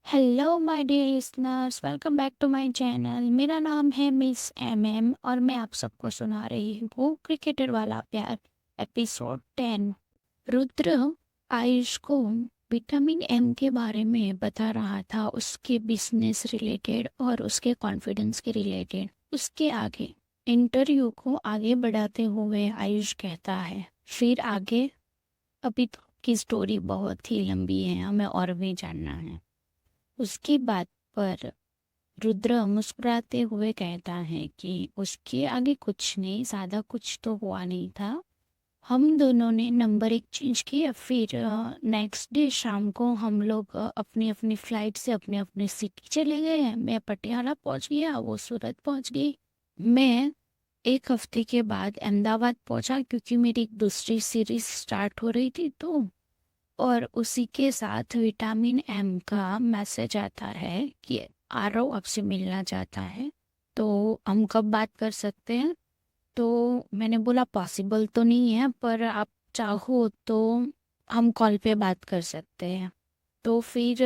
Hello my dear listeners, welcome back to my channel. मेरा नाम है मिस एम और मैं आप सबको सुना रही हूँ क्रिकेटर वाला प्यार एपिसोड 10। रुद्र आयुष को विटामिन एम के बारे में बता रहा था, उसके बिजनेस रिलेटेड और उसके कॉन्फिडेंस के रिलेटेड। उसके आगे इंटरव्यू को आगे बढ़ाते हुए आयुष कहता है, फिर आगे अभी तो की स्टोरी बहुत ही लंबी है, हमें और भी जानना है। उसकी बात पर रुद्र मुस्कुराते हुए कहता है कि उसके आगे कुछ नहीं, ज्यादा कुछ तो हुआ नहीं था। हम दोनों ने नंबर एक्सचेंज किया, फिर नेक्स्ट डे शाम को हम लोग अपनी अपनी फ्लाइट से अपने अपने सिटी चले गए। मैं पटियाला पहुंच गया, वो सूरत पहुंच गई। मैं एक हफ्ते के बाद अहमदाबाद पहुंचा क्योंकि मेरी दूसरी सीरीज स्टार्ट हो रही थी। तो और उसी के साथ विटामिन एम का मैसेज आता है कि आरव आपसे मिलना चाहता है, तो हम कब बात कर सकते हैं। तो मैंने बोला पॉसिबल तो नहीं है, पर आप चाहो तो हम कॉल पे बात कर सकते हैं। तो फिर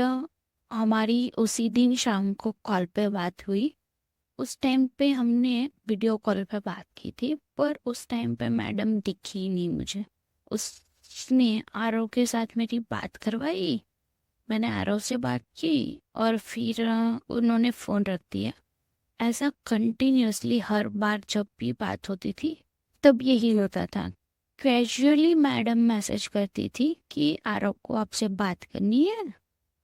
हमारी उसी दिन शाम को कॉल पे बात हुई। उस टाइम पे हमने वीडियो कॉल पे बात की थी, पर उस टाइम पे मैडम दिखी नहीं मुझे। उसने आरव के साथ मेरी बात करवाई, मैंने आरव से बात की और फिर उन्होंने फ़ोन रख दिया। ऐसा कंटिन्यूअसली हर बार जब भी बात होती थी तब यही होता था। कैजुअली मैडम मैसेज करती थी कि आरव को आपसे बात करनी है,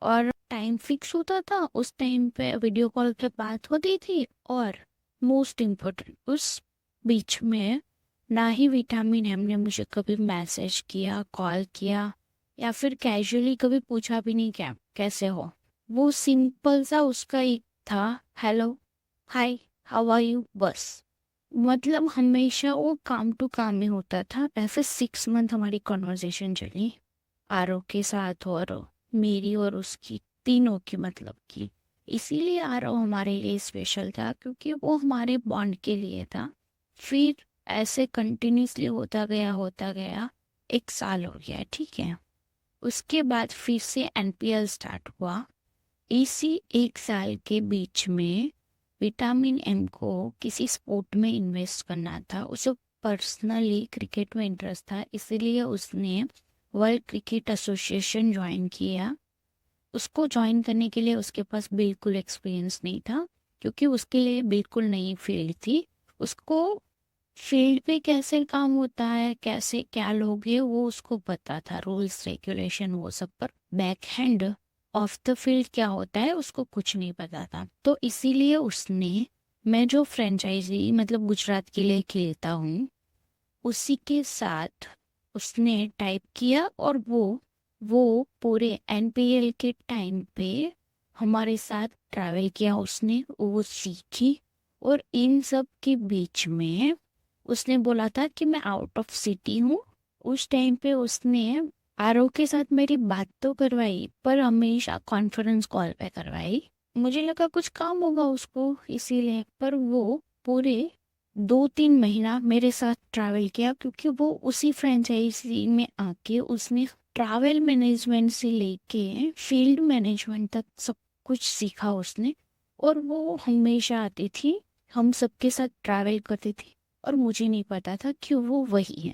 और टाइम फिक्स होता था, उस टाइम पे वीडियो कॉल पे बात होती थी। और मोस्ट इम्पोर्टेंट, उस बीच में ना ही विटामिन एम ने मुझे कभी मैसेज किया, कॉल किया, या फिर कैजुअली कभी पूछा भी नहीं क्या कैसे हो। वो सिंपल सा उसका एक था, hello, hi, how are you, बस। मतलब हमेशा वो काम टू काम ही होता था। ऐसे 6 मंथ हमारी कॉन्वर्जेशन चली आरव के साथ, और मेरी और उसकी तीनों की मतलब की। इसीलिए आरव हमारे लिए स्पेशल था, क्योंकि वो हमारे बॉन्ड के लिए था। फिर ऐसे कंटिन्यूसली होता गया 1 साल हो गया, ठीक है। उसके बाद फिर से एनपीएल स्टार्ट हुआ। इसी 1 साल के बीच में विटामिन एम को किसी स्पोर्ट में इन्वेस्ट करना था। उसे पर्सनली क्रिकेट में इंटरेस्ट था, इसीलिए उसने वर्ल्ड क्रिकेट एसोसिएशन ज्वाइन किया। उसको ज्वाइन करने के लिए उसके पास बिल्कुल एक्सपीरियंस नहीं था, क्योंकि उसके लिए बिल्कुल नई फील्ड थी। उसको फील्ड पे कैसे काम होता है, कैसे क्या लोग हैं, वो उसको पता था, रूल्स रेगुलेशन वो सब, पर back hand of the field क्या होता है उसको कुछ नहीं पता था। तो इसीलिए उसने, मैं जो फ्रेंचाइजी मतलब गुजरात के लिए खेलता हूँ, उसी के साथ उसने टाइप किया, और वो पूरे एनपीएल के टाइम पे हमारे साथ ट्रैवल किया, उसने वो सीखी। और इन सब के बीच में उसने बोला था कि मैं आउट ऑफ सिटी हूँ। उस टाइम पे उसने आरव के साथ मेरी बात तो करवाई, पर हमेशा कॉन्फ्रेंस कॉल पे करवाई। मुझे लगा कुछ काम होगा उसको इसीलिए, पर वो पूरे 2-3 महीना मेरे साथ ट्रैवल किया, क्योंकि वो उसी फ्रेंचाइजी में आके उसने ट्रैवल मैनेजमेंट से लेके फील्ड मैनेजमेंट तक सब कुछ सीखा उसने। और वो हमेशा आती थी, हम सबके साथ ट्रैवल करती थी, और मुझे नहीं पता था कि वो वही है,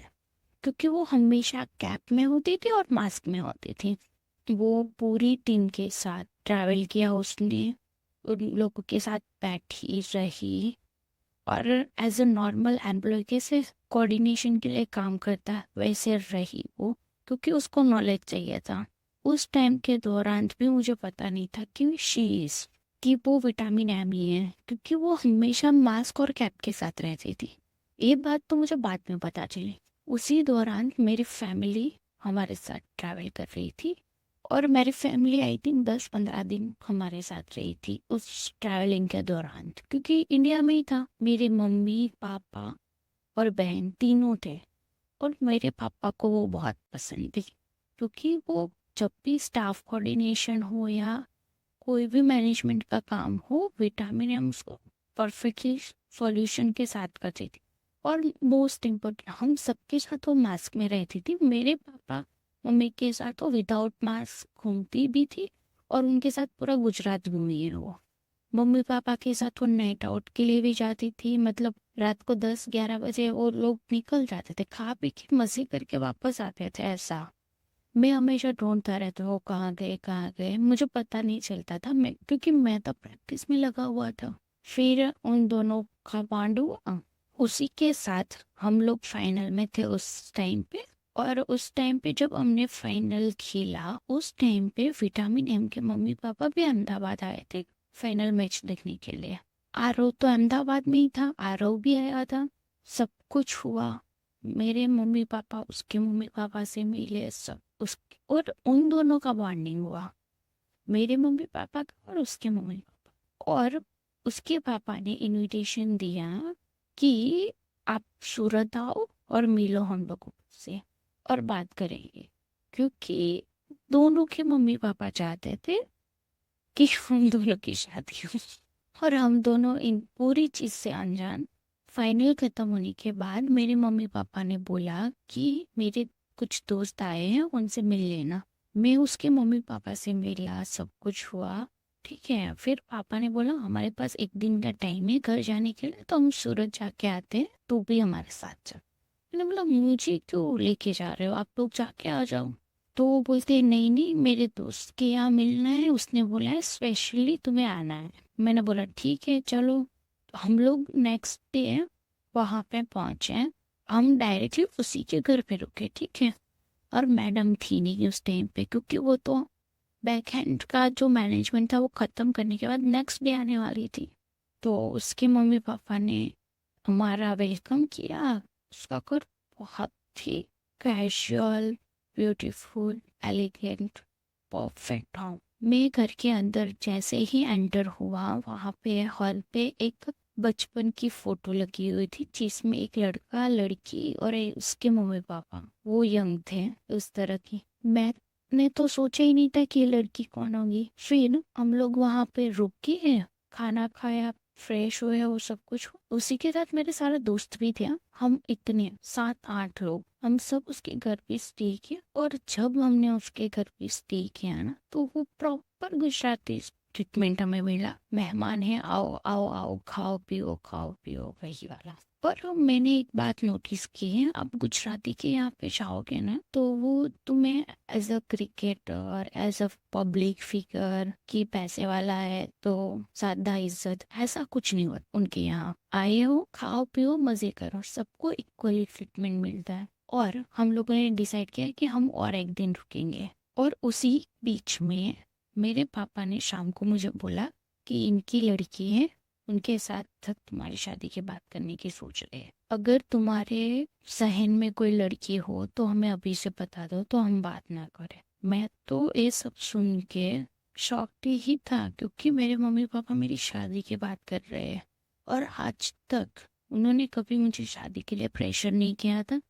क्योंकि वो हमेशा कैप में होती थी और मास्क में होती थी। वो पूरी टीम के साथ ट्रैवल किया उसने, उन लोगों के साथ बैठी रही, और एज अ नॉर्मल एम्प्लॉय कैसे कोऑर्डिनेशन के लिए काम करता है वैसे रही वो, क्योंकि उसको नॉलेज चाहिए था। उस टाइम के दौरान भी मुझे पता नहीं था कि शी इज, कि वो विटामिन एम ही है, क्योंकि वो हमेशा मास्क और कैप के साथ रहती थी। ये बात तो मुझे बाद में पता चली। उसी दौरान मेरी फैमिली हमारे साथ ट्रैवल कर रही थी, और मेरी फैमिली आई थिंक 10-15 दिन हमारे साथ रही थी उस ट्रैवलिंग के दौरान, क्योंकि इंडिया में ही था। मेरे मम्मी पापा और बहन तीनों थे, और मेरे पापा को वो बहुत पसंद थी, क्योंकि वो जब भी स्टाफ कोऑर्डिनेशन हो या कोई भी मैनेजमेंट का काम हो, विटामिन एम उसको परफेक्टली सॉल्यूशन के साथ करती थी। और मोस्ट इम्पोर्टेंट, हम सबके साथ वो मास्क में रहती थी। मेरे पापा मम्मी के साथ वो विदाउट मास्क घूमती भी थी, और उनके साथ पूरा गुजरात घूमी है वो। मम्मी पापा के साथ वो नाइट आउट के लिए भी जाती थी, मतलब रात को 10-11 बजे वो लोग निकल जाते थे, खा पी के मजे करके वापस आते थे ऐसा। मैं हमेशा ढूंढता रहता वो कहाँ गए, मुझे पता नहीं चलता था, मैं क्योंकि मैं तो प्रैक्टिस में लगा हुआ था। फिर उन दोनों का कांड हुआ, उसी के साथ हम लोग फाइनल में थे उस टाइम पे। और उस टाइम पे जब हमने फाइनल खेला, उस टाइम पे विटामिन एम के मम्मी पापा भी अहमदाबाद आए थे फाइनल मैच देखने के लिए। आरव तो अहमदाबाद में ही था, आरव भी आया था, सब कुछ हुआ। मेरे मम्मी पापा उसके मम्मी पापा से मिले सब, उस और उन दोनों का बॉन्डिंग हुआ, मेरे मम्मी पापा का और उसके मम्मी पापा। और उसके पापा ने इनविटेशन दिया कि आप सूरत आओ और मिलो हम लोगों से और बात करेंगे, क्योंकि दोनों के मम्मी पापा चाहते थे कि हम दोनों की शादी हो। और हम दोनों इन पूरी चीज से अनजान। फाइनल खत्म होने के बाद मेरे मम्मी पापा ने बोला कि मेरे कुछ दोस्त आए हैं, उनसे मिल लेना। मैं उसके मम्मी पापा से मिला, सब कुछ हुआ, ठीक है। फिर पापा ने बोला हमारे पास एक दिन का टाइम है घर जाने के लिए, तो हम सूरत जाके आते हैं, तू भी हमारे साथ चल। मैंने बोला मुझे क्यों लेके जा रहे हो, आप लोग जाके आ जाओ। तो वो बोलते नहीं नहीं, मेरे दोस्त के यहाँ मिलना है, उसने बोला है स्पेशली तुम्हें आना है। मैंने बोला ठीक है चलो। तो हम लोग नेक्स्ट डे वहाँ पे पहुँचे, हम डायरेक्टली उसी के घर पे रुके, ठीक है। और मैडम थी नहीं उस टाइम पे, क्योंकि वो तो बैक हैंड का जो मैनेजमेंट था वो ख़त्म करने के बाद नेक्स्ट डे आने वाली थी। तो उसके मम्मी पापा ने हमारा वेलकम किया। उसका घर बहुत ही कैजुअल, ब्यूटीफुल, एलिगेंट, परफेक्ट था। मैं घर के अंदर जैसे ही एंटर हुआ, वहाँ पे हॉल पे एक बचपन की फोटो लगी हुई थी, जिसमें एक लड़का लड़की और उसके मम्मी पापा, वो यंग थे उस तरह की। मैंने तो सोचा ही नहीं था कि ये लड़की कौन होगी। फिर हम लोग वहाँ पे रुके, खाना खाया, फ्रेश हुए, वो सब कुछ। उसी के साथ मेरे सारे दोस्त भी थे, हम इतने 7-8 लोग, हम सब उसके घर पे स्टे किया। और जब हमने उसके घर पे स्टे किया ना, तो वो प्रॉपर गुजराती ट्रीटमेंट हमें मिला। मेहमान है, आओ आओ आओ, खाओ पियो, वही वाला। पर मैंने एक बात नोटिस की है, आप गुजराती के यहाँ पे जाओगे ना, तो वो तुम्हें as a cricketer, as a public figure, कि पैसे वाला है तो ज्यादा इज्जत, ऐसा कुछ नहीं होता उनके यहाँ। आए हो, खाओ पियो, मजे करो, सबको इक्वली ट्रीटमेंट मिलता है। और हम लोगों ने डिसाइड किया कि हम और एक दिन रुकेंगे। और उसी बीच में मेरे पापा ने शाम को मुझे बोला कि इनकी लड़की है, उनके साथ तुम्हारी शादी की बात करने की सोच रहे हैं। अगर तुम्हारे सहन में कोई लड़की हो तो हमें अभी से बता दो, तो हम बात ना करें। मैं तो ये सब सुन के शॉक्ड ही था, क्योंकि मेरे मम्मी पापा मेरी शादी की बात कर रहे हैं। और आज तक उन्होंने कभी मुझे शादी के लिए प्रेशर नहीं किया था,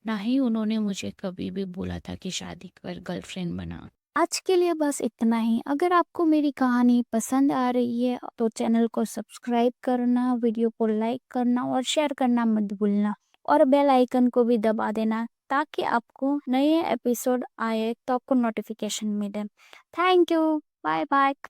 ना ही उन्होंने मुझे कभी भी बोला था कि शादी कर, गर्लफ्रेंड बना। आज के लिए बस इतना ही। अगर आपको मेरी कहानी पसंद आ रही है तो चैनल को सब्सक्राइब करना, वीडियो को लाइक करना और शेयर करना मत भूलना, और बेल आइकन को भी दबा देना ताकि आपको नए एपिसोड आए तो आपको नोटिफिकेशन मिले। Thank you. Bye bye.